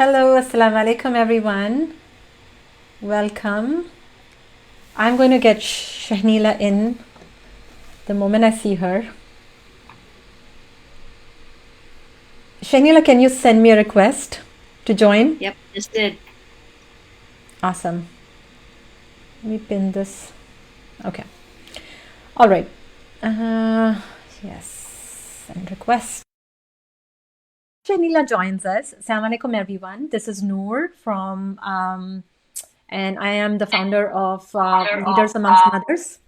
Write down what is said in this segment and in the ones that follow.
Hello, assalamu alaikum everyone. Welcome. I'm going to get Shahnila in the moment I see her. Shahnila, can you send me a request to join? Yep, just did. Awesome. Let me pin this. Okay. All right. Yes. Send request. Shahnila joins us. Assalamu alaikum everyone. This is Noor from and I am the founder of Leaders Amongst Mothers.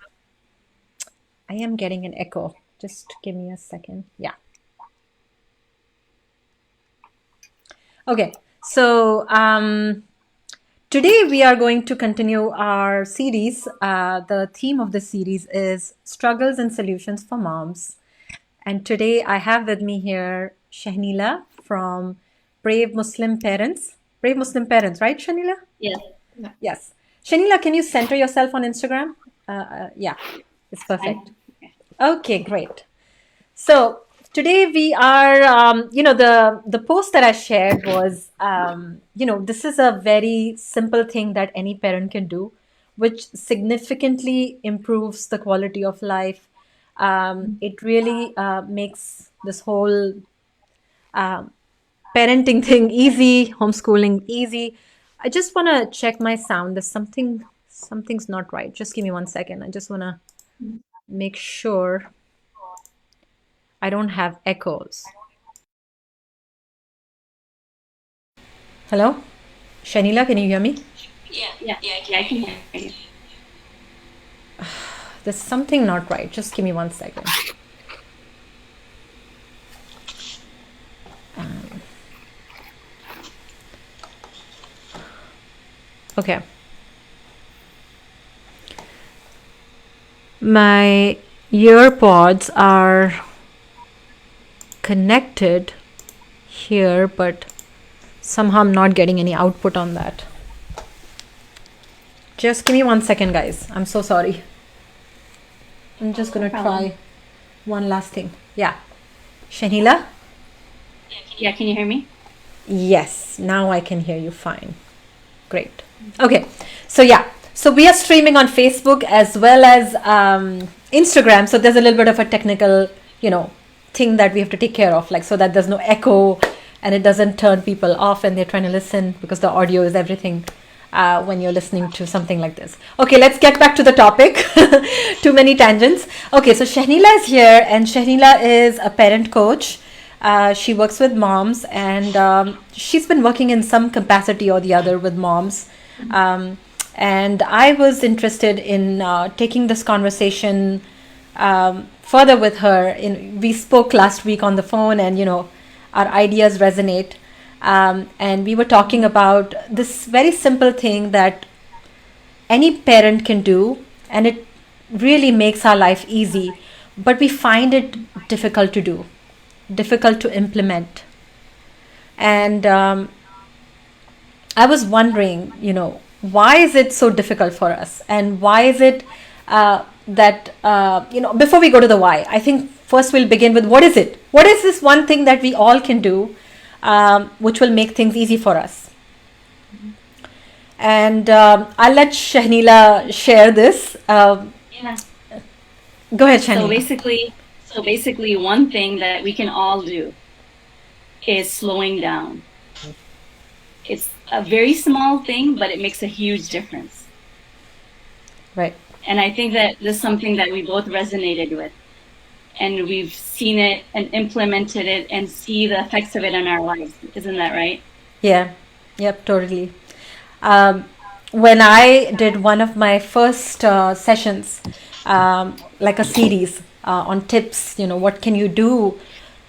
I am getting an echo. Just give me a second. Yeah. Okay. So today we are going to continue our series. The theme of the series is struggles and solutions for moms. And today I have with me here Shahnila from Brave Muslim Parents. Brave Muslim Parents, right, Shahnila? Yes. Yes. Shahnila, can you center yourself on Instagram? Yeah, it's perfect. Okay, great. So today we are, the post that I shared was, this is a very simple thing that any parent can do, which significantly improves the quality of life. It really makes this whole parenting thing easy, homeschooling easy. I just want to check my sound. There's something's not right. Just give me 1 second. I just want to make sure I don't have echoes. Hello? Shahnila, can you hear me? Yeah, I can hear you. There's something not right. Just give me 1 second. Okay. My earpods are connected here, but somehow I'm not getting any output on that. Just give me 1 second, guys. I'm so sorry. I'm just going to try one last thing. Yeah. Shahnila? Yeah, can you hear me? Yes, now I can hear you fine. Great. Okay. So yeah. So we are streaming on Facebook as well as Instagram. So there's a little bit of a technical, thing that we have to take care of, like so that there's no echo and it doesn't turn people off and they're trying to listen, because the audio is everything when you're listening to something like this. Okay, let's get back to the topic. Too many tangents. Okay, so Shahnila is here, and Shahnila is a parent coach. She works with moms, and she's been working in some capacity or the other with moms. And I was interested in taking this conversation further with her. We spoke last week on the phone, and our ideas resonate. And we were talking about this very simple thing that any parent can do, and it really makes our life easy, but we find it difficult to do, difficult to implement. And I was wondering, why is it so difficult for us, and why is it that before we go to the why, I think first we'll begin with what is it? What is this one thing that we all can do, which will make things easy for us? And I'll let Shahnila share this. Yeah. Go ahead, Shahnila. So basically, one thing that we can all do is slowing down. It's a very small thing, but it makes a huge difference. Right. And I think that this is something that we both resonated with, and we've seen it and implemented it and see the effects of it in our lives. Isn't that right? Yeah. Yep, totally. When I did one of my first sessions, like a series on tips, what can you do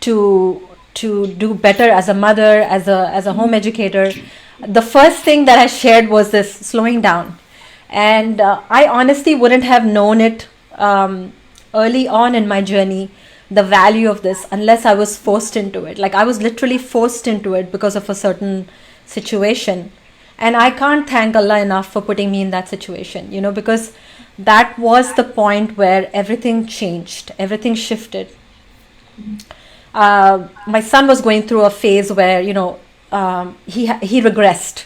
to do better as a mother, as a home educator, the first thing that I shared was this slowing down. And I honestly wouldn't have known it early on in my journey, the value of this, unless I was forced into it. Like I was literally forced into it because of a certain situation. And I can't thank Allah enough for putting me in that situation, because that was the point where everything changed, everything shifted. My son was going through a phase where, he regressed.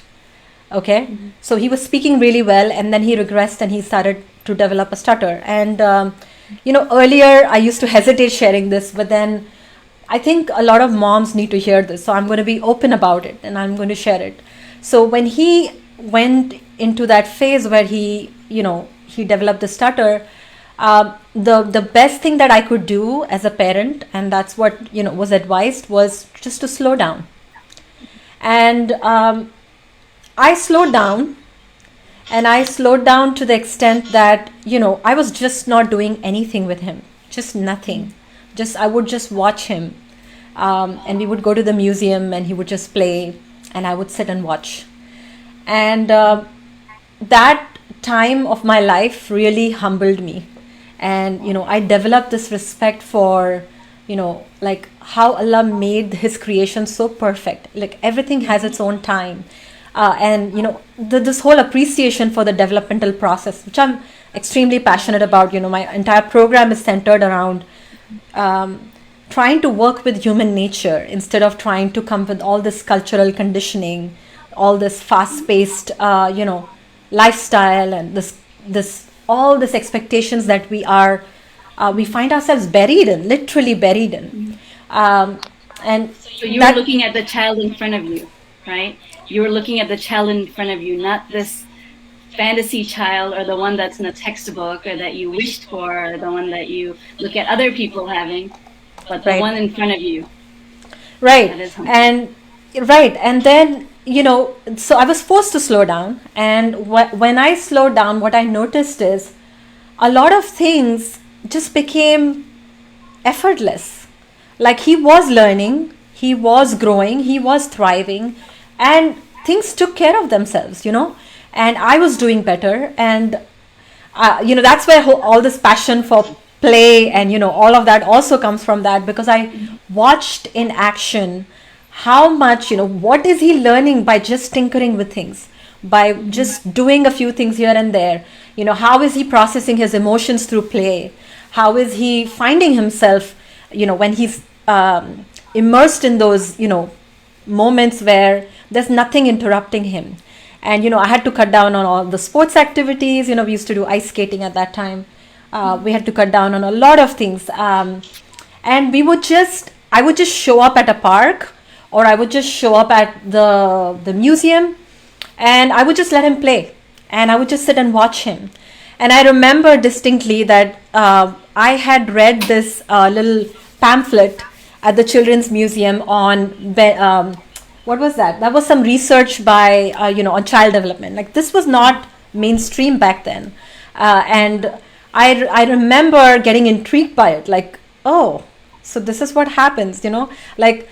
Okay, so he was speaking really well, and then he regressed and he started to develop a stutter. And earlier I used to hesitate sharing this, but then I think a lot of moms need to hear this, so I'm going to be open about it and I'm going to share it. So when he went into that phase where he developed the stutter, the best thing that I could do as a parent, and that's what was advised, was just to slow down. And I slowed down, and I slowed down to the extent that I was just not doing anything with him, just nothing. Just I would just watch him, and we would go to the museum, and he would just play, and I would sit and watch. And that time of my life really humbled me, and I developed this respect for like how Allah made his creation so perfect. Like everything has its own time, and this whole appreciation for the developmental process, which I'm extremely passionate about. My entire program is centered around trying to work with human nature instead of trying to come with all this cultural conditioning, all this fast-paced lifestyle, and this all these expectations that we find ourselves literally buried in. And so you're looking at the child in front of you, right? You're looking at the child in front of you, not this fantasy child or the one that's in a textbook or that you wished for, or the one that you look at other people having, but the one in front of you. Right. And then so I was forced to slow down, and when I slowed down, what I noticed is a lot of things just became effortless. Like he was learning, he was growing, he was thriving, and things took care of themselves, and I was doing better. And that's where all this passion for play and all of that also comes from, that because I watched in action how much what is he learning by just tinkering with things, by just doing a few things here and there. How is he processing his emotions through play? How is he finding himself when he's immersed in those moments where there's nothing interrupting him? And I had to cut down on all the sports activities. We used to do ice skating at that time. We had to cut down on a lot of things, and I would just show up at a park, or I would just show up at the museum, and I would just let him play, and I would just sit and watch him. And I remember distinctly that I had read this little pamphlet at the Children's Museum on what was that? That was some research by on child development. Like this was not mainstream back then, and I remember getting intrigued by it. Like, oh, so this is what happens, like.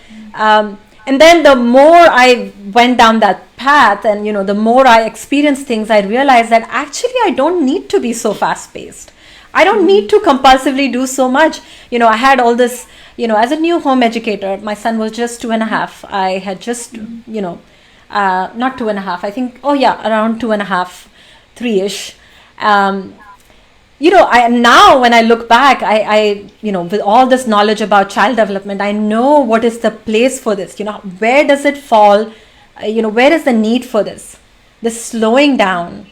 And then the more I went down that path, and the more I experienced things, I realized that actually I don't need to be so fast paced. I don't need to compulsively do so much. I had all this, as a new home educator, my son was just 2.5. I had just, not 2.5, I think, around 2.5, 3-ish. Now when I look back, I with all this knowledge about child development, I know what is the place for this. Where does it fall? Where is the need for this slowing down?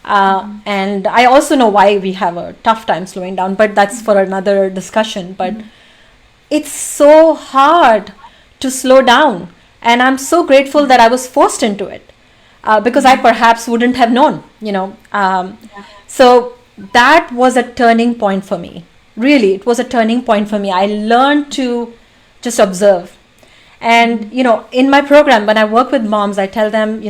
And I also know why we have a tough time slowing down, but that's for another discussion. But it's so hard to slow down, and I'm so grateful that I was forced into it, because I perhaps wouldn't have known. So that was a turning point for me. Really, it was a turning point for me. I learned to just observe. And, in my program, when I work with moms, I tell them,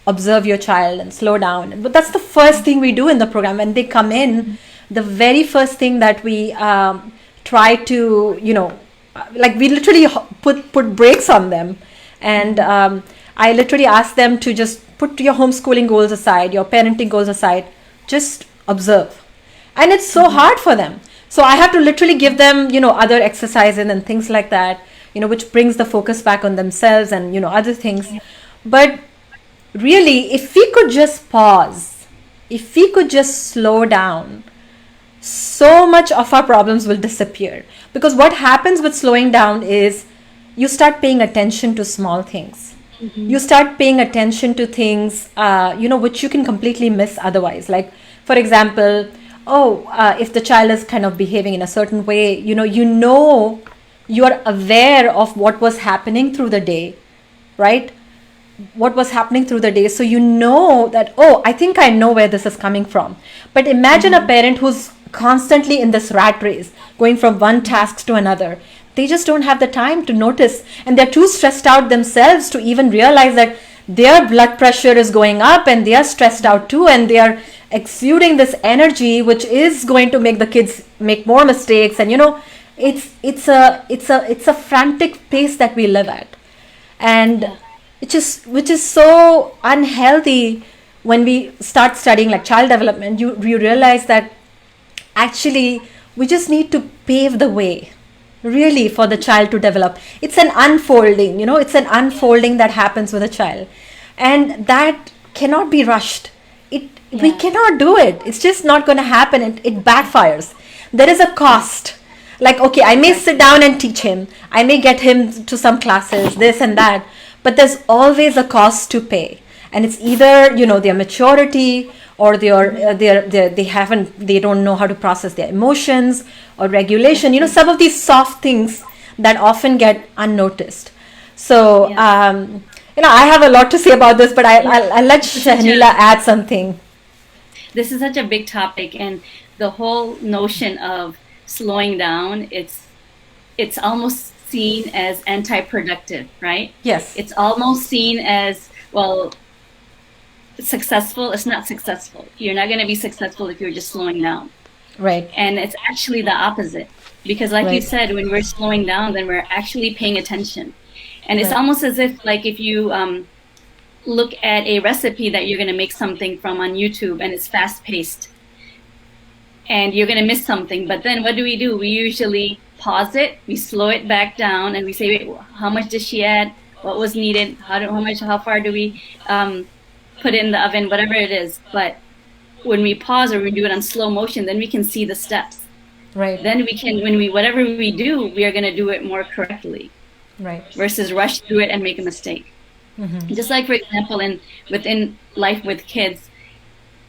observe your child and slow down. But that's the first thing we do in the program. When they come in, the very first thing that we try to, like we literally put brakes on them. And I literally ask them to just put your homeschooling goals aside, your parenting goals aside, just observe. And it's so hard for them. So I have to literally give them, other exercises and things like that, which brings the focus back on themselves and, other things. But really, if we could just pause, if we could just slow down, so much of our problems will disappear. Because what happens with slowing down is you start paying attention to small things. Mm-hmm. You start paying attention to things, which you can completely miss otherwise. Like, for example, if the child is kind of behaving in a certain way, you are aware of what was happening through the day, right? What was happening through the day. So you know that, I think I know where this is coming from. But imagine a parent who's constantly in this rat race, going from one task to another. They just don't have the time to notice, and they're too stressed out themselves to even realize that their blood pressure is going up and they are stressed out too, and they are exuding this energy which is going to make the kids make more mistakes. And it's a frantic pace that we live at, and which is so unhealthy. When we start studying like child development, you realize that actually we just need to pave the way really for the child to develop. It's an unfolding, it's an unfolding that happens with a child, and that cannot be rushed. We cannot do it. It's just not going to happen. It backfires. There is a cost. Like, okay, I may sit down and teach him, I may get him to some classes, this and that, but there's always a cost to pay. And it's either their maturity, or they don't know how to process their emotions, or regulation, some of these soft things that often get unnoticed. So I have a lot to say about this, but I'll let Shahnila add something. This is such a big topic, and the whole notion of slowing down, it's almost seen as anti-productive, right? Yes. It's almost seen as, well, successful. It's not successful. You're not going to be successful if you're just slowing down. Right. And it's actually the opposite, because like you said, when we're slowing down, then we're actually paying attention. And it's almost as if, like, if you look at a recipe that you're going to make something from on YouTube, and it's fast paced, and you're going to miss something. But then what do? We usually pause it, we slow it back down, and we say, wait, how much did she add? What was needed? How far do we put in the oven? Whatever it is. But when we pause, or we do it on slow motion, then we can see the steps. Right. Then we can, whatever we do, we are going to do it more correctly. Right. Versus rush through it and make a mistake. Mm-hmm. Just like, for example, within life with kids,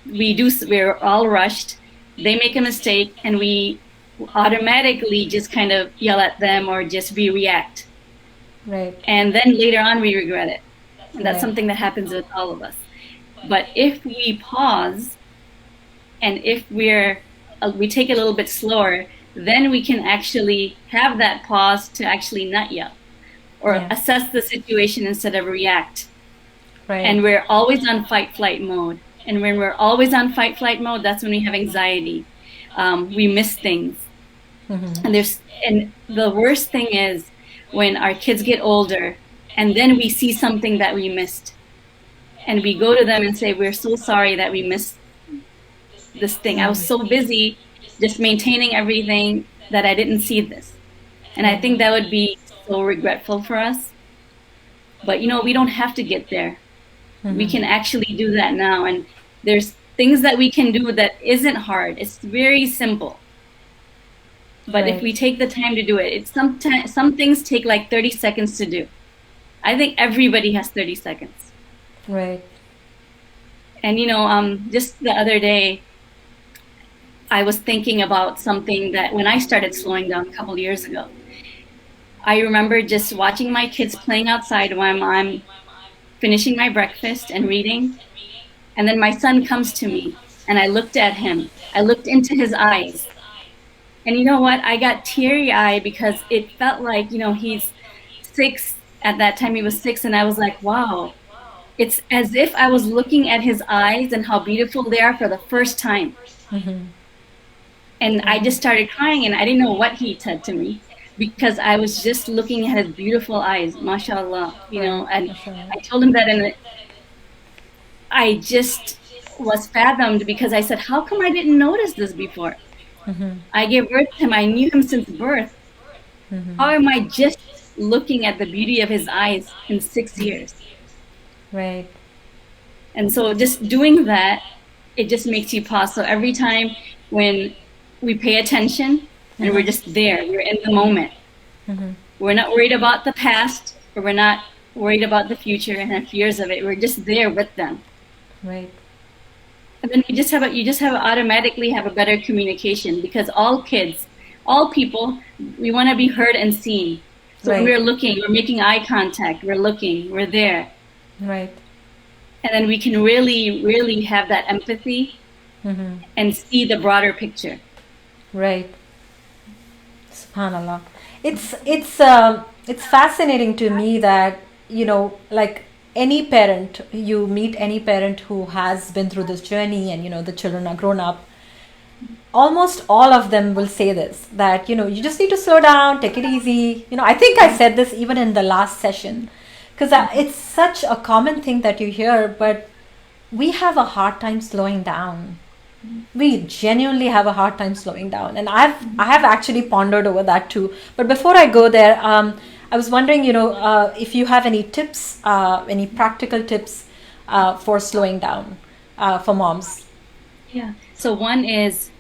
we're all rushed. They make a mistake, and we automatically just kind of yell at them, or just react. Right. And then later on we regret it. And that's something that happens with all of us. But if we pause, and if we take it a little bit slower, then we can actually have that pause to actually not yell, or assess the situation instead of react. Right. And we're always on fight-flight mode. And when we're always on fight-flight mode, that's when we have anxiety. We miss things. Mm-hmm. And the worst thing is when our kids get older, and then we see something that we missed, and we go to them and say, we're so sorry that we missed this thing. I was so busy just maintaining everything that I didn't see this. And I think that would be so regretful for us. But we don't have to get there. Mm-hmm. We can actually do that now. And there's things that we can do that isn't hard. It's very simple. But if we take the time to do it, some things take like 30 seconds to do. I think everybody has 30 seconds. Right. And just the other day, I was thinking about something that when I started slowing down a couple years ago, I remember just watching my kids playing outside while I'm finishing my breakfast and reading. And then my son comes to me, and I looked at him. I looked into his eyes. And you know what? I got teary-eyed, because it felt like, he's 6. At that time, he was 6. And I was like, wow. It's as if I was looking at his eyes and how beautiful they are for the first time. Mm-hmm. And I just started crying, and I didn't know what he said to me, because I was just looking at his beautiful eyes, mashallah, and I told him that, and I just was fathomed, because I said, how come I didn't notice this before? Mm-hmm. I gave birth to him. I knew him since birth. Mm-hmm. How am I just looking at the beauty of his eyes in 6 years? Right. And so just doing that, it just makes you pause. So every time when we pay attention, and we're just there, we're in the moment. Mm-hmm. We're not worried about the past, or we're not worried about the future and have fears of it. We're just there with them. Right. And then you just have automatically have a better communication, because all kids, all people, we want to be heard and seen. So when we're looking, we're making eye contact, we're looking, we're there. Right. And then we can really, really have that empathy and see the broader picture. Right. SubhanAllah. It's fascinating to me that, like any parent, you meet any parent who has been through this journey and, the children are grown up. Almost all of them will say this, that, you just need to slow down, take it easy. I think I said this even in the last session, because it's such a common thing that you hear, but we have a hard time slowing down. We genuinely have a hard time slowing down. And I have actually pondered over that too. But before I go there, I was wondering, if you have any tips, any practical tips for slowing down for moms. Yeah. So one is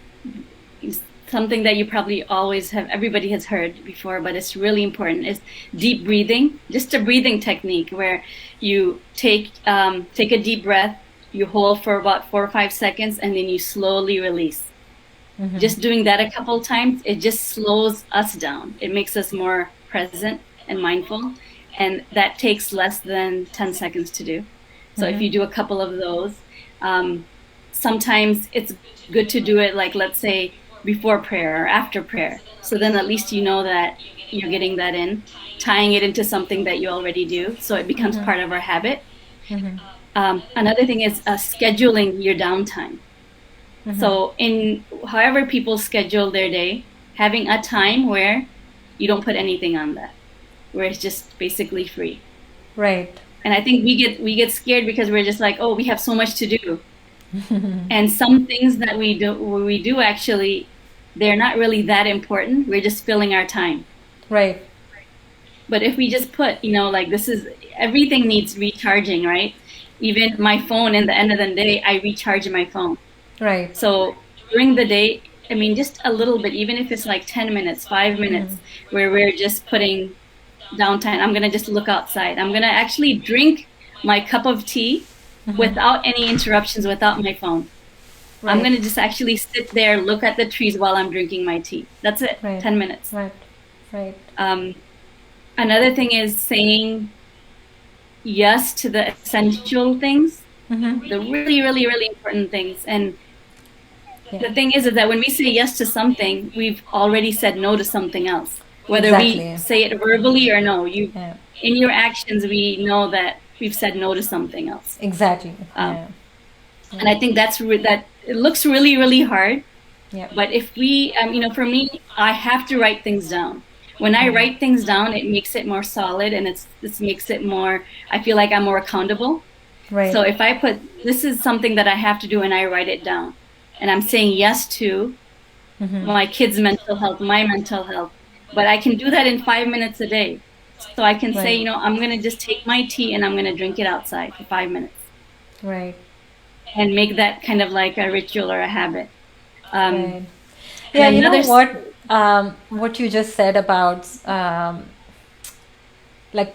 something that you probably always have, everybody has heard before, but it's really important, is deep breathing. Just a breathing technique where you take a deep breath, you hold for about 4 or 5 seconds, and then you slowly release. Just doing that a couple times, it just slows us down. It makes us more present and mindful, and that takes less than 10 seconds to do. So if you do a couple of those, sometimes it's good to do it, like, let's say before prayer or after prayer. So then at least you know that you're getting that in, tying it into something that you already do, so it becomes part of our habit. Another thing is scheduling your downtime. So in however people schedule their day, having a time where you don't put anything on that, where it's just basically free. Right. And I think we get scared because we're just like, oh, we have so much to do. And some things that we do actually, they're not really that important. We're just filling our time. Right. But if we just put, like, everything needs recharging, right? Even my phone, in the end of the day, I recharge my phone. Right. So during the day, just a little bit, even if it's like 10 minutes, 5 minutes, where we're just putting downtime. I'm going to just look outside. I'm going to actually drink my cup of tea without any interruptions, without my phone. Right. I'm going to just actually sit there, look at the trees while I'm drinking my tea. That's it. Right. 10 minutes. Right. Another thing is saying yes to the essential things, the really, really, really important things. And the thing is that when we say yes to something, we've already said no to something else. Whether we say it verbally or no, in your actions, we know that we've said no to something else. Exactly. And I think that it looks really, really hard. Yeah. But if we, for me, I have to write things down. When I write things down, it makes it more solid, and it makes it more, I feel like I'm more accountable. Right. So if I put, this is something that I have to do, and I write it down, and I'm saying yes to my kids' mental health, my mental health, but I can do that in 5 minutes a day. So I can say, I'm going to just take my tea and I'm going to drink it outside for 5 minutes. Right. And make that kind of like a ritual or a habit. Right. Yeah, you know what you just said about like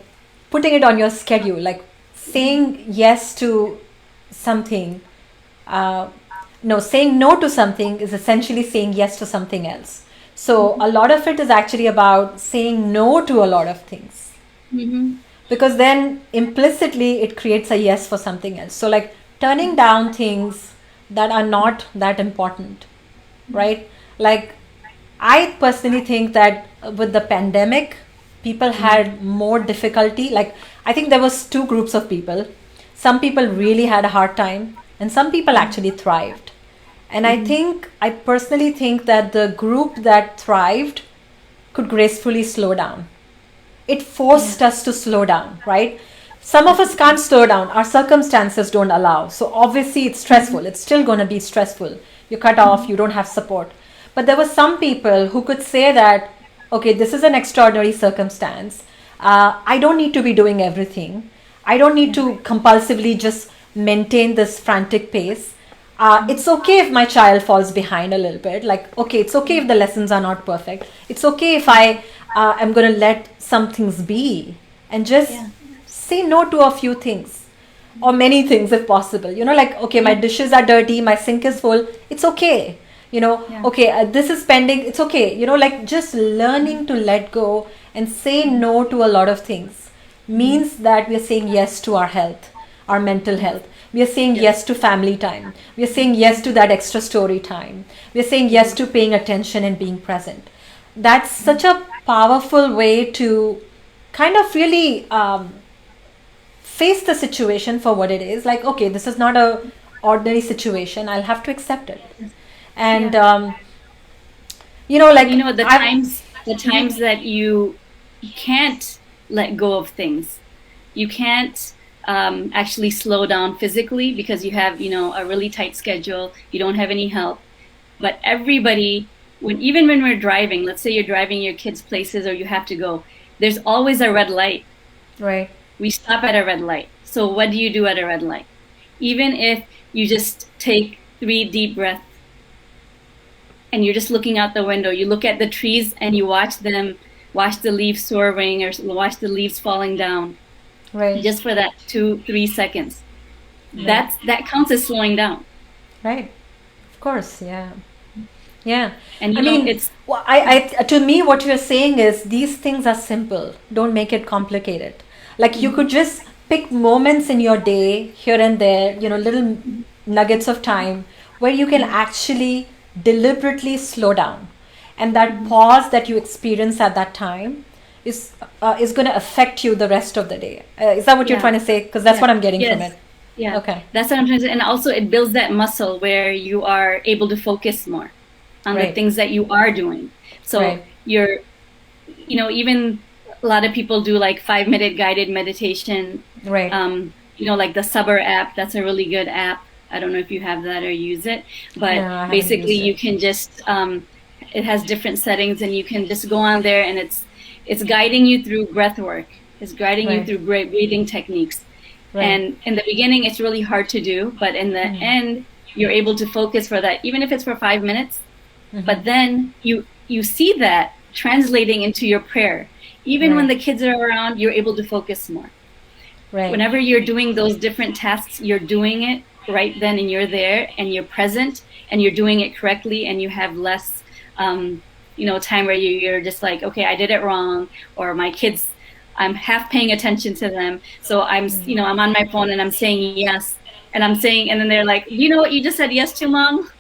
putting it on your schedule, like saying yes to something. Saying no to something is essentially saying yes to something else. So a lot of it is actually about saying no to a lot of things. Because then implicitly it creates a yes for something else. So like turning down things that are not that important, right? Like I personally think that with the pandemic, people had more difficulty. Like I think there was 2 groups of people. Some people really had a hard time and some people actually thrived. And I personally think that the group that thrived could gracefully slow down. It forced us to slow down, right? Some of us can't slow down. Our circumstances don't allow. So obviously it's stressful. It's still going to be stressful. You're cut off. You don't have support. But there were some people who could say that, okay, this is an extraordinary circumstance. I don't need to be doing everything. I don't need to compulsively just maintain this frantic pace. It's okay if my child falls behind a little bit. Like, okay, it's okay if the lessons are not perfect. It's okay if I I'm going to let some things be and just Yeah. say no to a few things or many things if possible. Like, okay, my Yeah. dishes are dirty, my sink is full, it's okay. Yeah. Okay, this is pending, it's okay. Like just learning to let go and say no to a lot of things means that we are saying yes to our health, our mental health. We are saying Yes. yes to family time. We are saying yes to that extra story time. We are saying yes to paying attention and being present. That's such a powerful way to kind of really face the situation for what it is. Like, okay, this is not a ordinary situation, I'll have to accept it. And Yeah. And like the I times that you can't let go of things, you can't actually slow down physically because you have, a really tight schedule, you don't have any help. But everybody, even when we're driving, let's say you're driving your kids places or you have to go, there's always a red light. right, We stop at a red light. So what do you do at a red light? Even if you just take 3 deep breaths and you're just looking out the window, you look at the trees and you watch the leaves swirling or watch the leaves falling down, right, just for that 2-3 seconds. right, That counts as slowing down. right. Of course, yeah. Yeah. And I mean, it's to me, what you're saying is these things are simple. Don't make it complicated. Like you could just pick moments in your day here and there, little nuggets of time where you can actually deliberately slow down. And that pause that you experience at that time is going to affect you the rest of the day. Is that what you're yeah. trying to say? Because that's Yeah. what I'm getting from Yes. it. Yeah. Okay. That's what I'm trying to say. And also it builds that muscle where you are able to focus more on the Right. things that you are doing. So Right. you're, even a lot of people do like 5-minute guided meditation. Right. Like the Sabr app, that's a really good app. I don't know if you have that or use it, but No, I haven't basically used it. you can just, it has different settings and you can just go on there and it's guiding you through breath work. It's guiding you Right. through great breathing techniques. Right. And in the beginning, it's really hard to do, but in the end, you're able to focus for that, even if it's for 5 minutes. But then you see that translating into your prayer. Even when Right. the kids are around, you're able to focus more. Right. Whenever you're doing those different tasks, you're doing it right then and you're there and you're present and you're doing it correctly and you have less, time where you're just like, okay, I did it wrong, or my kids, I'm half paying attention to them. So I'm on my phone and I'm saying yes. And and then they're like, you know what, you just said yes to, Mom?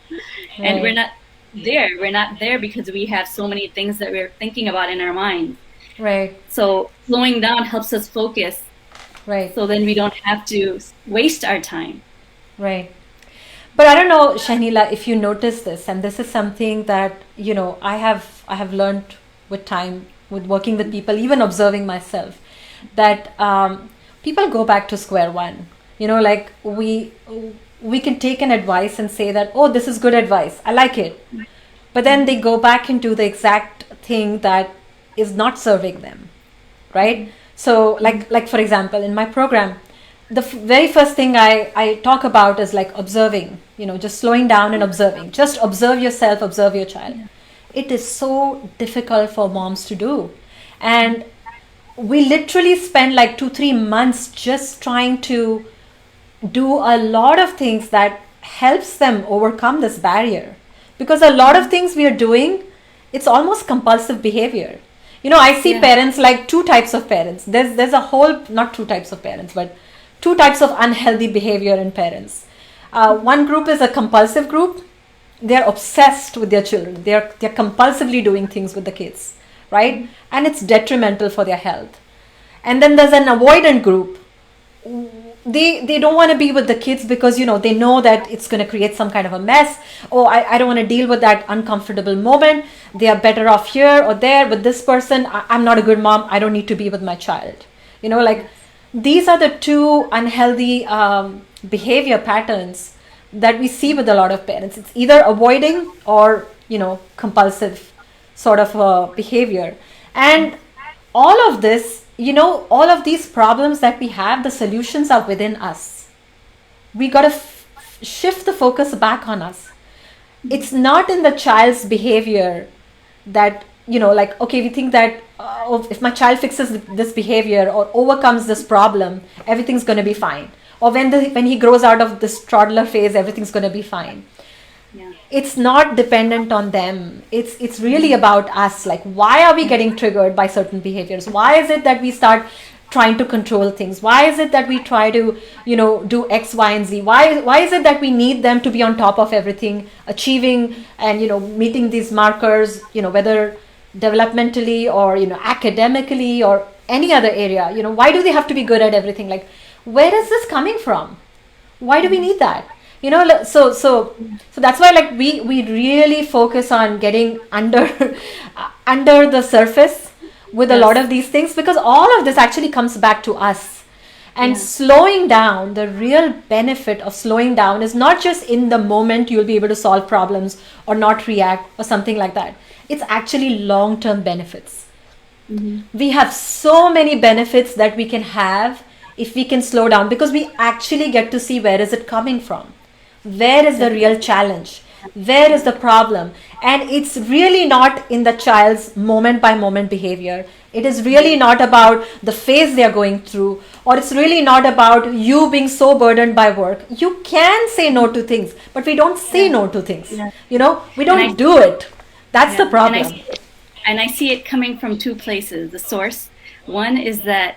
And we're not there. We're not there because we have so many things that we're thinking about in our mind. Right. So slowing down helps us focus. Right. So then we don't have to waste our time. Right. But I don't know, Shahnila, if you notice this, and this is something that, I have learned with time, with working with people, even observing myself, that people go back to square one. Like we can take an advice and say that, oh, this is good advice, I like it. But then they go back into the exact thing that is not serving them, right? So like for example, in my program, the very first thing I talk about is like observing, just slowing down and observing. Just observe yourself, observe your child. It is so difficult for moms to do. And we literally spend like 2-3 months just trying to do a lot of things that helps them overcome this barrier. Because a lot of things we are doing, it's almost compulsive behavior. I see parents, like two types of parents. There's a whole, not two types of parents, but two types of unhealthy behavior in parents. One group is a compulsive group. They're obsessed with their children. They're compulsively doing things with the kids, right? And it's detrimental for their health. And then there's an avoidant group. They don't want to be with the kids because they know that it's going to create some kind of a mess. Oh, I don't want to deal with that uncomfortable moment. They are better off here or there with this person. I'm not a good mom, I don't need to be with my child. Like these are the two unhealthy behavior patterns that we see with a lot of parents. It's either avoiding or compulsive sort of behavior. And all of this, all of these problems that we have, the solutions are within us. We got to shift the focus back on us. It's not in the child's behavior that like, okay, we think that if my child fixes this behavior or overcomes this problem, everything's going to be fine. Or when he grows out of this toddler phase, everything's going to be fine. Yeah. It's not dependent on them. It's really about us. Like, why are we getting triggered by certain behaviors? Why is it that we start trying to control things? Why is it that we try to, do X, Y, and Z? Why is it that we need them to be on top of everything, achieving and, meeting these markers, whether developmentally or, academically or any other area? Why do they have to be good at everything? Like, where is this coming from? Why do we need that? So that's why, like, we really focus on getting under under the surface with a lot of these things, because all of this actually comes back to us. And slowing down, the real benefit of slowing down is not just in the moment you'll be able to solve problems or not react or something like that. It's actually long-term benefits. We have so many benefits that we can have if we can slow down, because we actually get to see where is it coming from. Where is the real challenge? Where is the problem? And it's really not in the child's moment by moment behavior. It is really not about the phase they are going through, or it's really not about you being so burdened by work. You can say no to things, but we don't say no to things. We don't do it. That's the problem. And I see it coming from two places. The source. One is that,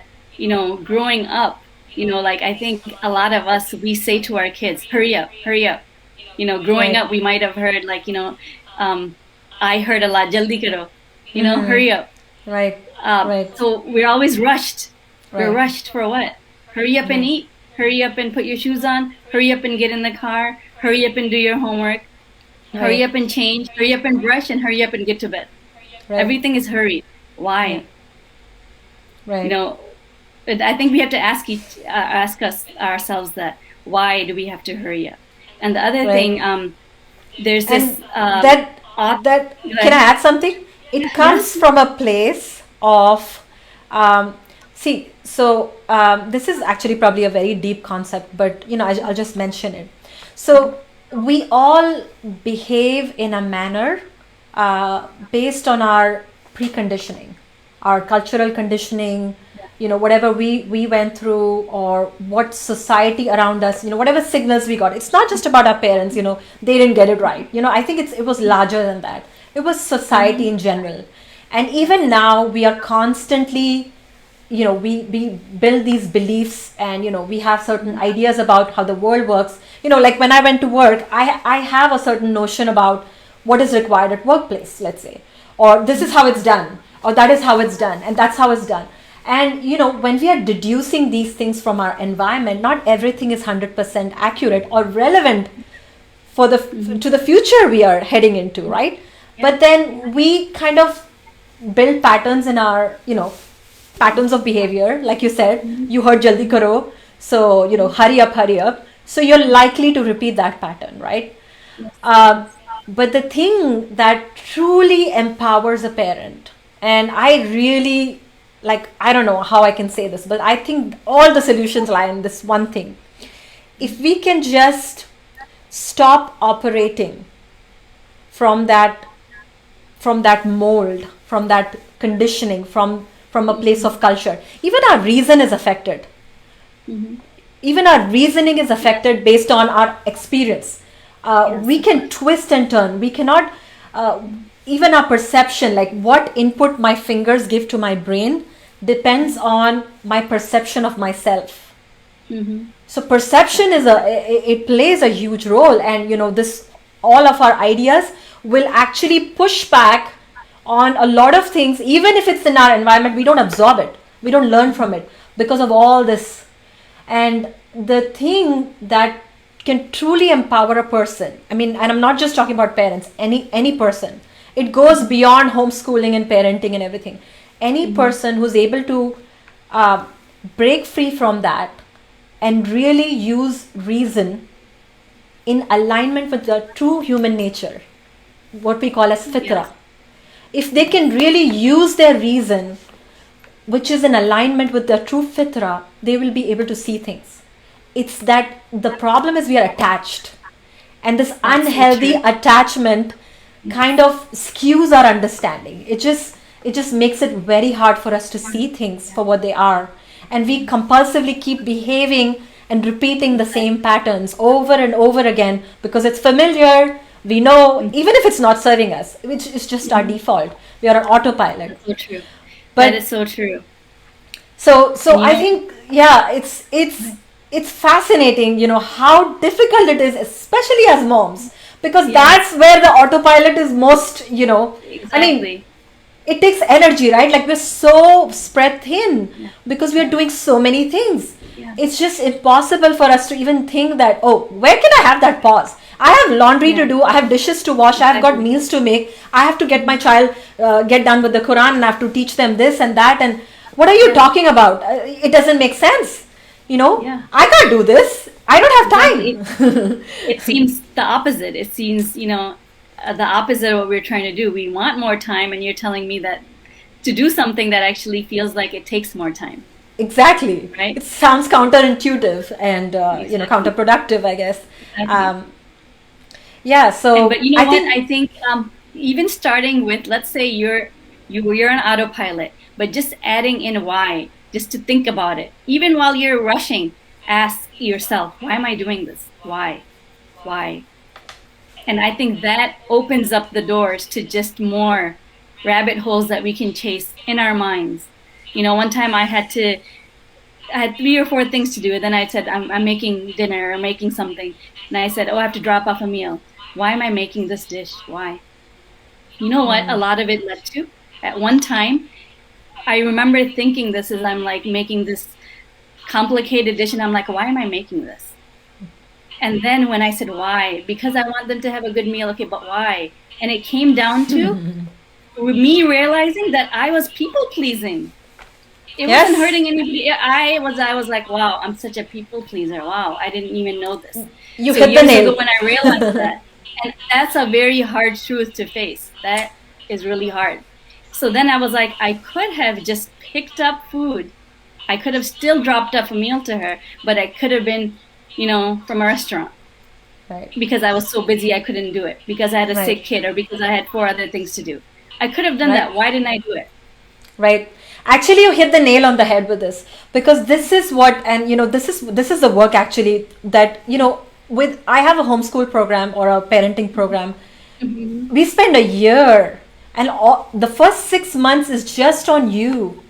growing up, like, I think a lot of us, we say to our kids, hurry up, hurry up. Growing up, we might have heard, like, I heard a lot, jaldi karo, hurry up. Right. So we're always rushed. We're rushed for what? Hurry up and eat. Hurry up and put your shoes on. Hurry up and get in the car. Hurry up and do your homework. Hurry up and change. Hurry up and brush, and hurry up and get to bed. Everything is hurried. Why? Right. I think we have to ask ourselves that, why do we have to hurry up? And the other thing, there's this. Can I add something? It comes from a place of, this is actually probably a very deep concept, but I'll just mention it. So we all behave in a manner based on our preconditioning, our cultural conditioning, whatever we went through, or what society around us, whatever signals we got. It's not just about our parents, they didn't get it right. I think it was larger than that. It was society in general. And even now we are constantly, we build these beliefs, and, we have certain ideas about how the world works. Like when I went to work, I have a certain notion about what is required at workplace, let's say, or this is how it's done, or that is how it's done, and that's how it's done. And, when we are deducing these things from our environment, not everything is 100% accurate or relevant to the future we are heading into, right? But then we kind of build patterns in our, patterns of behavior. Like you said, you heard jaldi karo, so, hurry up. So you're likely to repeat that pattern, right? But the thing that truly empowers a parent, and I really, I don't know how I can say this, but I think all the solutions lie in this one thing. If we can just stop operating from that mold, from that conditioning, from a place of culture, even our reason is affected. Even our reasoning is affected based on our experience. We can twist and turn. We cannot, even our perception, like what input my fingers give to my brain depends on my perception of myself. So perception it plays a huge role, and all of our ideas will actually push back on a lot of things. Even if it's in our environment, we don't absorb it, we don't learn from it because of all this. And the thing that can truly empower a person, and I'm not just talking about parents, any person, it goes beyond homeschooling and parenting and everything. Any person who's able to break free from that and really use reason in alignment with the true human nature, what we call as fitra. If they can really use their reason, which is in alignment with the true fitra, they will be able to see things. It's that the problem is we are attached, and this unhealthy attachment kind of skews our understanding. It just makes it very hard for us to see things for what they are, and we compulsively keep behaving and repeating the same patterns over and over again because it's familiar. We know, even if it's not serving us, which is just our default. We are on autopilot. That's so true. But That is so true. so And I think, yeah, it's fascinating, how difficult it is, especially as moms, because yes, that's where the autopilot is most, I mean, exactly. it takes energy, right? Like, we're so spread thin Yeah, because we're yeah, doing so many things. yeah, It's just impossible for us to even think that, oh, where can I have that pause? I have laundry to yeah, do, I have dishes to wash, I have got exactly. meals to make, I have to get my child get done with the Quran, and I have to teach them this and that. And what are you Yeah, talking about? It doesn't make sense. yeah, I can't do this. I exactly. don't have time. It seems the opposite. It seems, the opposite of what we're trying to do. We want more time, and you're telling me that to do something that actually feels like it takes more time, Exactly. right? It sounds counterintuitive and Exactly, counterproductive, I guess. exactly. Um, yeah. And So but you know I what? think. I think even starting with, let's say you're on autopilot, but just adding in why, just to think about it. Even while you're rushing, ask yourself, why am I doing this? Why? Why? And I think that opens up the doors to just more rabbit holes that we can chase in our minds. One time I had 3 or 4 things to do. And then I said, I'm making dinner or making something. And I said, oh, I have to drop off a meal. Why am I making this dish? Why? You know what a lot of it led to? At one time, I remember thinking this as I'm like making this complicated dish. And I'm like, why am I making this? And then when I said why, because I want them to have a good meal. Okay, but why? And it came down to me realizing that I was people pleasing. It wasn't Yes, hurting anybody. I was like, wow, I'm such a people pleaser. Wow, I didn't even know this. you So hit the years ago nail. when I realized that, and that's a very hard truth to face. That is really hard. So then I was like, I could have just picked up food. I could have still dropped off a meal to her, but I could have been, from a restaurant Right. because I was so busy I couldn't do it because I had a Right. sick kid or because I had 4 other things to do. I could have done Right. that. Why didn't I do it? Right. Actually, you hit the nail on the head with this, because this is what, and this is the work actually that, with I have a homeschool program or a parenting program. Mm-hmm. We spend a year, and the first 6 months is just on you.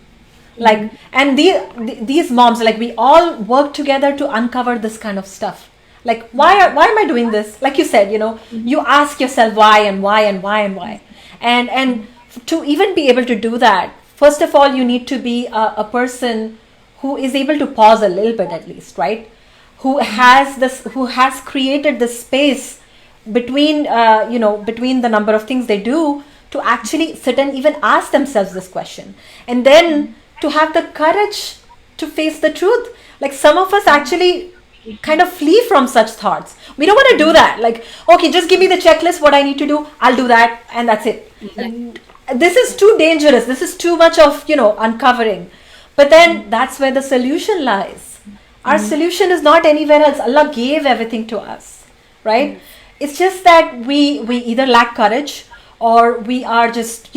Like, Mm-hmm. and these moms, like, we all work together to uncover this kind of stuff. Like, why am I doing this? Like you said, you ask yourself why and why and why and why. And to even be able to do that, first of all, you need to be a person who is able to pause a little bit, at least, right? Who has created this space between the number of things they do, to actually sit and even ask themselves this question, and then to have the courage to face the truth. Like, some of us actually kind of flee from such thoughts. We don't want to do that. Like, okay, just give me the checklist, what I need to do, I'll do that, and that's it. Exactly. This is too dangerous. This is too much of uncovering. But then that's where the solution lies. Our solution is not anywhere else. Allah gave everything to us, right? Yes. It's just that we either lack courage, or we are just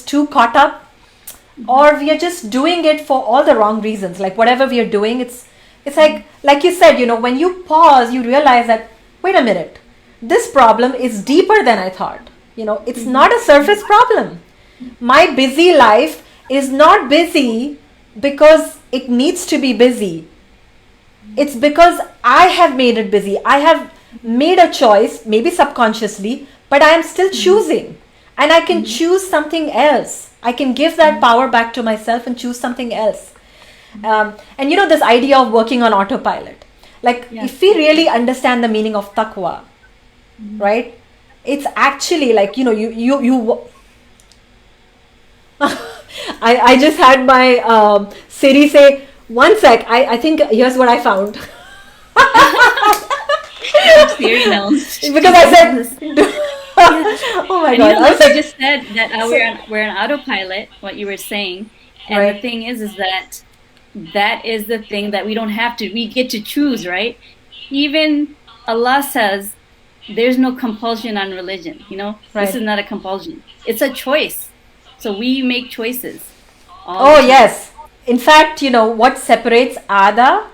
too caught up, or we are just doing it for all the wrong reasons. Like, whatever we are doing, it's like you said, when you pause, you realize that, wait a minute, this problem is deeper than I thought. It's not a surface problem. My busy life is not busy because it needs to be busy. It's because I have made it busy. I have made a choice, maybe subconsciously, but I am still choosing. And I can choose something else. I can give that power back to myself and choose something else. And this idea of working on autopilot. Like, Yes. if we really understand the meaning of taqwa, right? It's actually like, I just had my Siri say, one sec, I think here's what I found. Siri knows. Because I This. said, Yeah. oh my And God. I like was you like, just said that we're on autopilot, what you were saying. And the right, thing is that is the thing that we don't have to. We get to choose, right? Even Allah says there's no compulsion on religion. This is not a compulsion. It's a choice. So we make choices. Oh, yes. In fact, what separates ada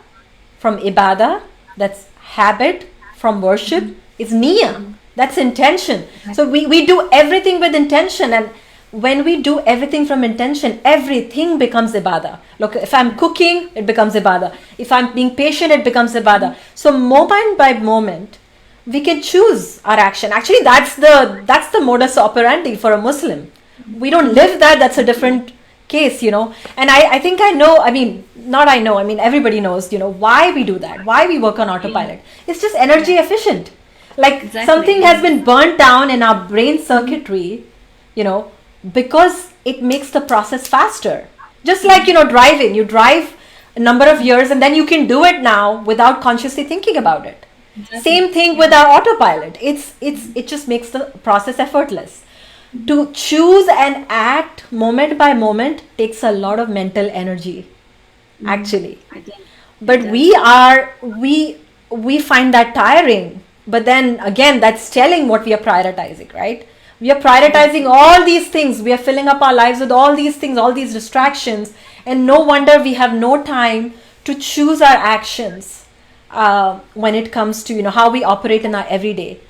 from ibadah, that's habit, from worship, is niyyah. That's intention. So we do everything with intention, and when we do everything from intention, everything becomes ibadah. Look, if I'm cooking, it becomes ibadah. If I'm being patient, it becomes ibadah. So moment by moment, we can choose our action. Actually, that's the modus operandi for a Muslim. We don't live that. That's a different case, And I think everybody knows, why we do that, why we work on autopilot. It's just energy efficient. Like something has been burnt down in our brain circuitry, because it makes the process faster. Just like, driving. You drive a number of years and then you can do it now without consciously thinking about it. Exactly. Same thing with our autopilot. It just makes the process effortless. To choose and act moment by moment takes a lot of mental energy, actually. But we find that tiring. But then again, that's telling what we are prioritizing, right? We are prioritizing all these things. We are filling up our lives with all these things, all these distractions. And no wonder we have no time to choose our actions when it comes to, how we operate in our everyday.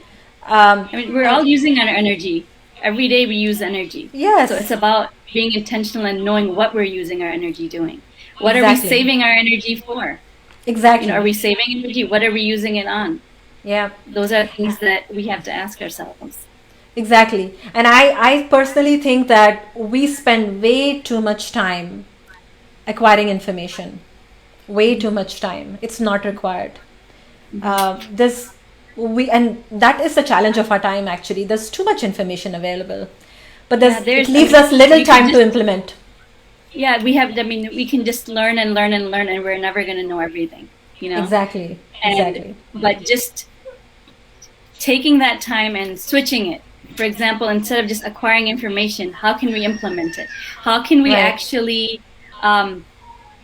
We're all using our energy. Every day we use energy. Yes. So it's about being intentional and knowing what we're using our energy doing. What are we saving our energy for? Exactly. Are we saving energy? What are we using it on? Yeah. Those are things that we have to ask ourselves. Exactly. And I personally think that we spend way too much time acquiring information. Way too much time. It's not required. And that is the challenge of our time, actually. There's too much information available. But it leaves us little time to implement. Yeah, we can just learn and learn and learn, and we're never going to know everything, Exactly. But just taking that time and switching it. For example, instead of just acquiring information, how can we implement it? How can we actually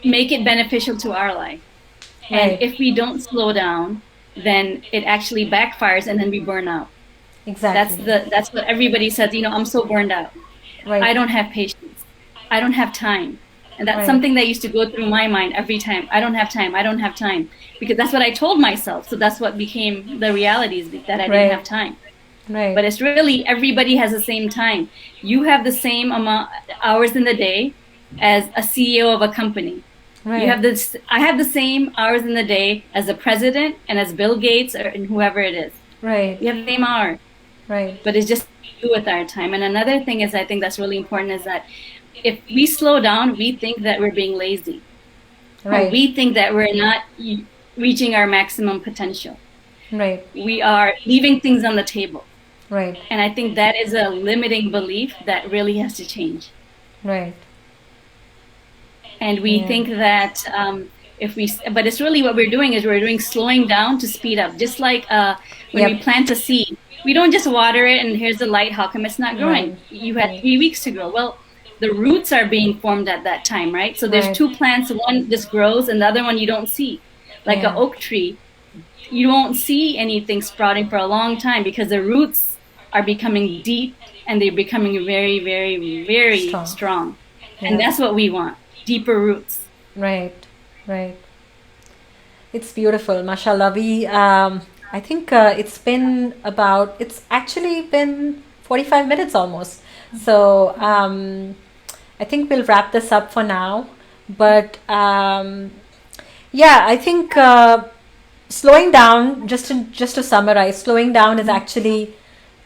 make it beneficial to our life? And if we don't slow down, then it actually backfires and then we burn out. Exactly. That's what everybody says, I'm so burned out. Right. I don't have patience. I don't have time. And that's something that used to go through my mind every time. I don't have time. I don't have time. Because that's what I told myself. So that's what became the reality, is that I didn't have time. Right. But it's really, everybody has the same time. You have the same amount hours in the day as a CEO of a company. Right. I have the same hours in the day as the president and as Bill Gates and whoever it is. Right. You have the same hour. Right. But it's just do with our time. And another thing is, I think that's really important, is that if we slow down, we think that we're being lazy. Right. Or we think that we're not reaching our maximum potential. Right. We are leaving things on the table. Right. And I think that is a limiting belief that really has to change. Right. And we think that but it's really what we're doing is we're doing slowing down to speed up. Just like when we plant a seed, we don't just water it and here's the light. How come it's not growing? You had 3 weeks to grow. Well, the roots are being formed at that time, right? So there's two plants. One just grows and the other one you don't see. Like an oak tree, you won't see anything sprouting for a long time because the roots are becoming deep and they're becoming very, very, very strong. And that's what we want. Deeper roots. Right. It's beautiful, mashallah. I think it's actually been 45 minutes almost. So I think we'll wrap this up for now. But I think slowing down, just to summarize, slowing down is actually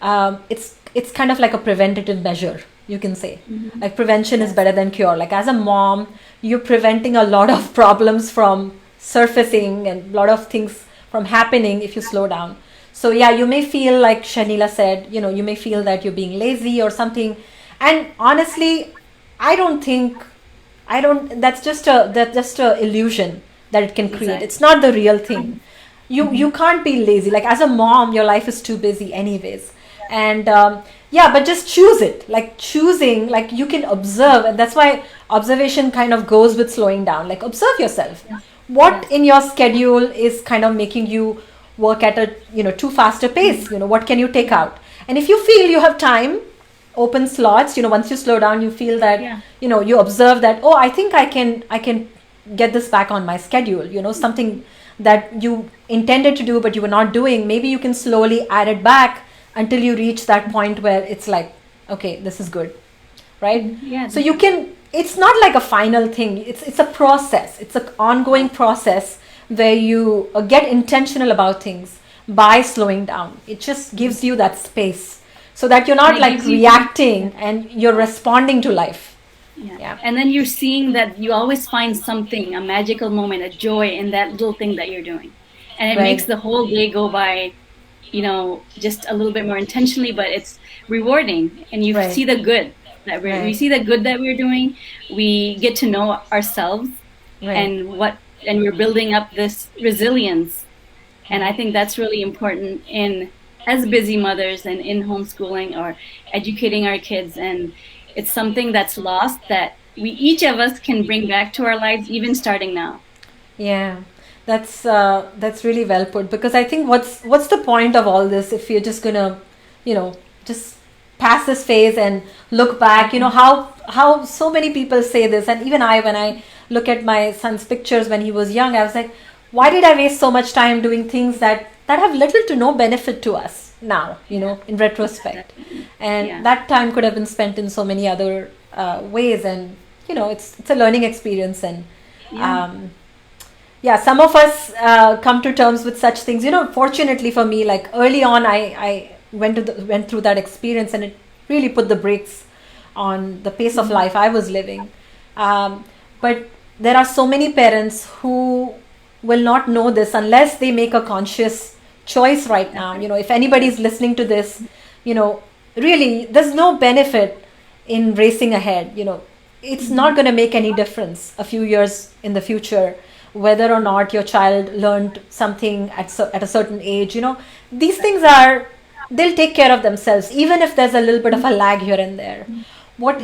it's kind of like a preventative measure, you can say. Mm-hmm. Like prevention is better than cure. Like as a mom, you're preventing a lot of problems from surfacing and a lot of things from happening if you slow down. So you may feel, like Shahnila said, you may feel that you're being lazy or something. And honestly, that's just a illusion that it can create. Exactly. It's not the real thing. You can't be lazy. Like as a mom, your life is too busy anyways. And but just choose it. Like choosing, like you can observe, and that's why observation kind of goes with slowing down. Like observe yourself. What in your schedule is kind of making you work at a too fast a pace? What can you take out? And if you feel you have time, open slots, once you slow down, you feel that you observe that, oh, I think I can get this back on my schedule, something that you intended to do but you were not doing, maybe you can slowly add it back until you reach that point where it's like, okay, this is good, right? Yeah. So you can, it's not like a final thing, it's a process, it's an ongoing process where you get intentional about things by slowing down. It just gives you that space so that you're not like reacting and you're responding to life. Yeah. And then you're seeing that you always find something, a magical moment, a joy in that little thing that you're doing. And it makes the whole day go by, just a little bit more intentionally, but it's rewarding. And you see the good that we see the good that we're doing. We get to know ourselves and we're building up this resilience. And I think that's really important as busy mothers and in homeschooling or educating our kids. And it's something that's lost that each of us can bring back to our lives, even starting now. Yeah, that's really well put, because I think what's the point of all this if you're just gonna, just pass this phase and look back, how so many people say this. And even when I look at my son's pictures when he was young, I was like, why did I waste so much time doing things that have little to no benefit to us now, in retrospect? And that time could have been spent in so many other ways. And it's a learning experience. And some of us come to terms with such things. Fortunately for me, like early on, I went through that experience, and it really put the brakes on the pace of life I was living. But there are so many parents who will not know this unless they make a conscious choice right now. If anybody's listening to this, really, there's no benefit in racing ahead. It's not going to make any difference a few years in the future whether or not your child learned something at a certain age. These things they'll take care of themselves, even if there's a little bit of a lag here and there. What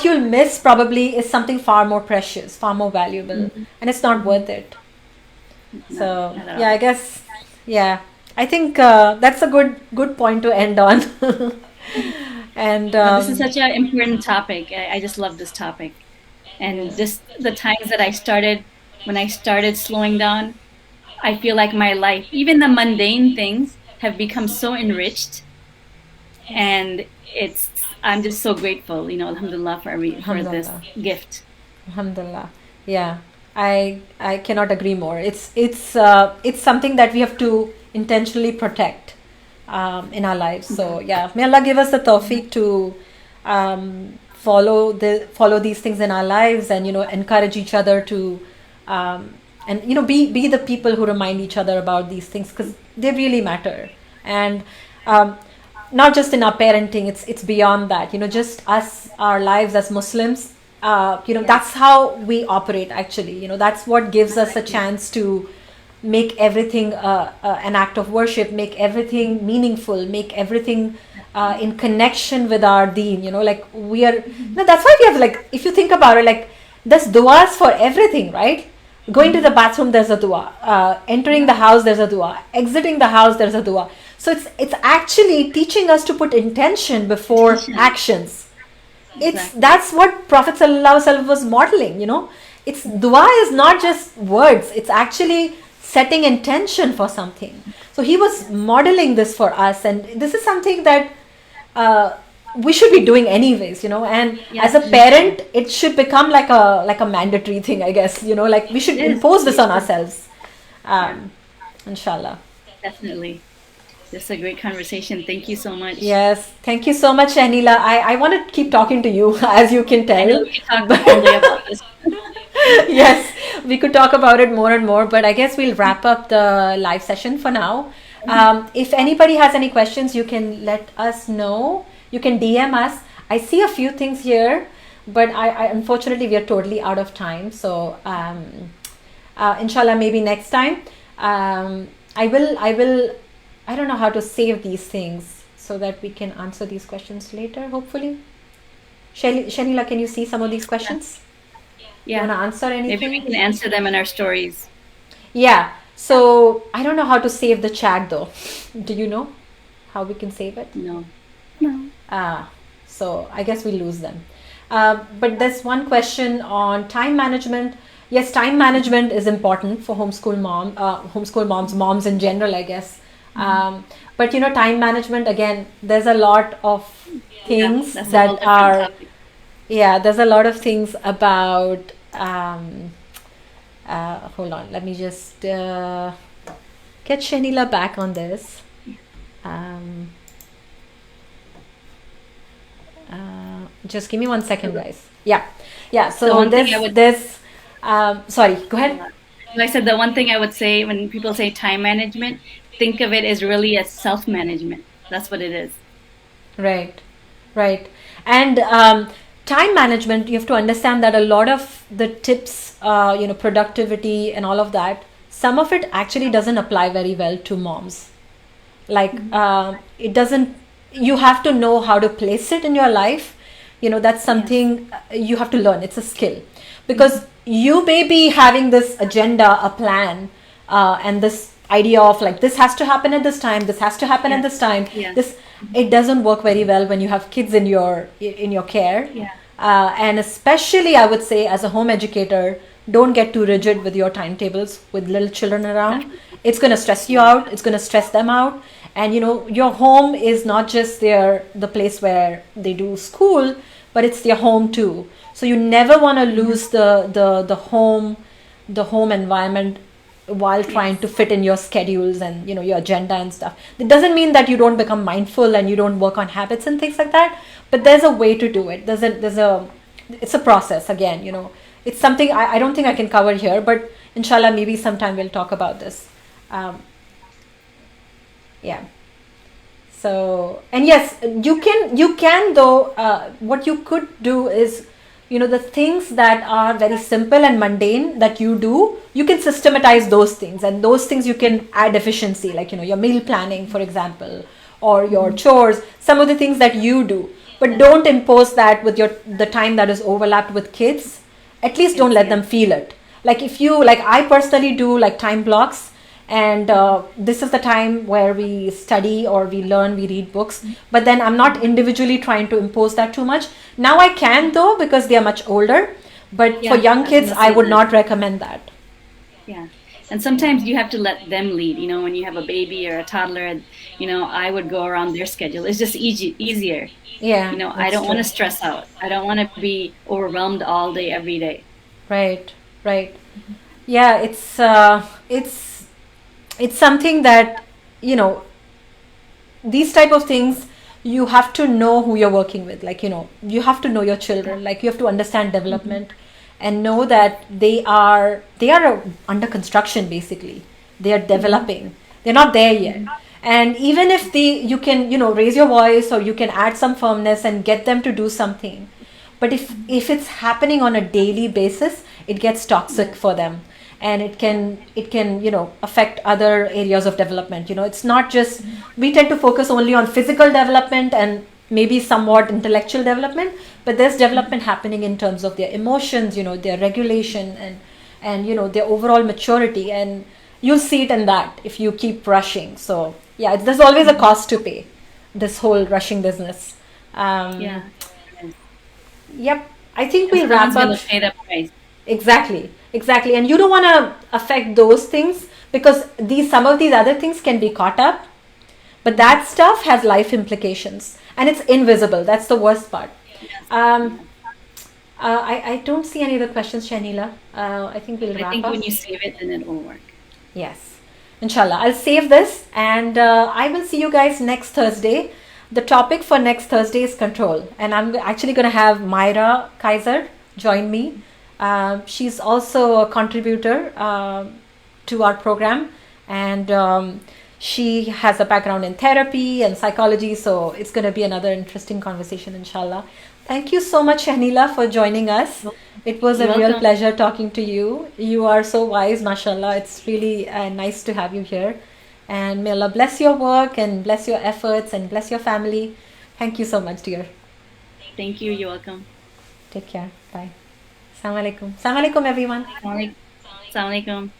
you'll miss probably is something far more precious, far more valuable, and it's not worth it. So I guess I think that's a good point to end on. And this is such an important topic. I just love this topic, and just the times that when I started slowing down, I feel like my life, even the mundane things, have become so enriched, and I'm just so grateful, alhamdulillah, for this gift. Alhamdulillah. Yeah, I cannot agree more. It's something that we have to intentionally protect in our lives. So may Allah give us the tawfiq to follow these things in our lives, and encourage each other to and be the people who remind each other about these things, because they really matter. And not just in our parenting, it's beyond that. Just our lives as Muslims, that's how we operate actually. That's what gives us a chance to make everything an act of worship, make everything meaningful, make everything in connection with our deen. Like we are, that's why we have, like, if you think about it, like there's du'as for everything, right? Going to the bathroom, there's a dua. Entering the house, there's a dua. Exiting the house, there's a dua. So it's actually teaching us to put intention before actions. That's what Prophet ﷺ was modeling. It's dua is not just words. It's actually setting intention for something. So he was modeling this for us, and this is something that we should be doing anyways, and as a parent, it should become like a mandatory thing, I guess, like we should impose this on ourselves. Inshallah. Definitely. This is a great conversation. Thank you so much. Yes, thank you so much, Shahnila. I want to keep talking to you, as you can tell. I know we can talk all day about this. Yes, we could talk about it more and more, but I guess we'll wrap up the live session for now. If anybody has any questions, you can let us know. You can DM us. I see a few things here, but I unfortunately we are totally out of time. So inshallah, maybe next time. I don't know how to save these things so that we can answer these questions later, hopefully. Shahnila, can you see some of these questions? Yeah. You want to answer anything? Maybe we can answer them in our stories. Yeah. So I don't know how to save the chat though. Do you know how we can save it? No. No. Ah, so I guess we lose them. But there's one question on time management. Yes, time management is important for homeschool moms in general, I guess. But time management again, there's a lot of Yeah, things that's a whole that different are, topic. yeah, there's a lot of things about, hold on, let me just get Shahnila back on this. Um, just give me 1 second, guys. Yeah, yeah. The So one thing I would sorry, go ahead. I said the one thing I would say when people say time management, think of it as really as self-management. That's what it is. Right, right. And time management, you have to understand that a lot of the tips, productivity and all of that, some of it actually doesn't apply very well to moms. Like it doesn't, you have to know how to place it in your life. That's Yes. something you have to learn. It's a skill, because you may be having this agenda, a plan, and this idea of like, this has to happen at this time, this has to happen at Yes. this time, Yes. this, it doesn't work very well when you have kids in your care. Yeah. And especially I would say, as a home educator, don't get too rigid with your timetables with little children around. Definitely. It's going to stress you Yeah. out, it's going to stress them out. And your home is not just the place where they do school, but it's their home too. So you never want to lose the home environment while trying to Yes. fit in your schedules and your agenda and stuff. It doesn't mean that you don't become mindful and you don't work on habits and things like that, but there's a way to do it. It's a process. Again, it's something I don't think I can cover here, but inshallah maybe sometime we'll talk about this. um, yeah. So, and yes, you can though, what you could do is, the things that are very simple and mundane that you can systematize those things, and those things you can add efficiency, like, your meal planning, for example, or your chores, some of the things that you do, but Yes. don't impose that with the time that is overlapped with kids. At least don't Yes. let Yes. them feel it. Like, if you, like, I personally do like time blocks, and this is the time where we study or we learn, we read books, but then I'm not individually trying to impose that too much. Now I can though, because they are much older, but for Yeah. young I was kids gonna I say would that. not recommend that. Yeah. And sometimes you have to let them lead. When you have a baby or a toddler, I would go around their schedule. It's just easier. Yeah, I that's don't want true. to stress out. I don't want to be overwhelmed all day, every day. Right, right. Yeah, it's something that, you know these type of things, you have to know who you're working with. Like, you have to know your children, like, you have to understand Hmm. development, and know that they are under construction, basically. They are Hmm. developing, they're not there yet. Hmm. And even if you can, raise your voice, or you can add some firmness and get them to do something, but if it's happening on a daily basis, it gets toxic Yes. for them, and it Yeah. can it can affect other areas of development. It's not just, Mhm. we tend to focus only on physical development and maybe somewhat intellectual development, but there's Mhm. development happening in terms of their emotions, their regulation, and their overall maturity, and you'll see it in that if you keep rushing. So yeah, there's always a Mhm. cost to pay, this whole rushing business. um, Yeah. Yes. Yep. I think And we'll wrap someone's up. gonna pay the price. Exactly. Exactly. And you don't want to affect those things, because some of these other things can be caught up, but Mhm. that stuff has life implications, and it's invisible. That's the worst part. Yes. Um, Yes. I don't see any other questions, Shanila. I think we'll I wrap think up. when you save it, then it will work. Yes. Inshallah. I'll save this, and I will see you guys next Thursday. The topic for next Thursday is control. And I'm actually going to have Myra Kaiser join me. She's also a contributor to our program. And she has a background in therapy and psychology. So it's going to be another interesting conversation, inshallah. Thank you so much, Shahnila, for joining us. Well, It was a you're real welcome. pleasure talking to you. You are so wise, mashallah. It's really nice to have you here. And may Allah bless your work and bless your efforts and bless your family. Thank you so much, dear. Thank you. You're welcome. Take care. Bye. Assalamu alaikum. Assalamu alaikum, everyone. Assalamu alaikum.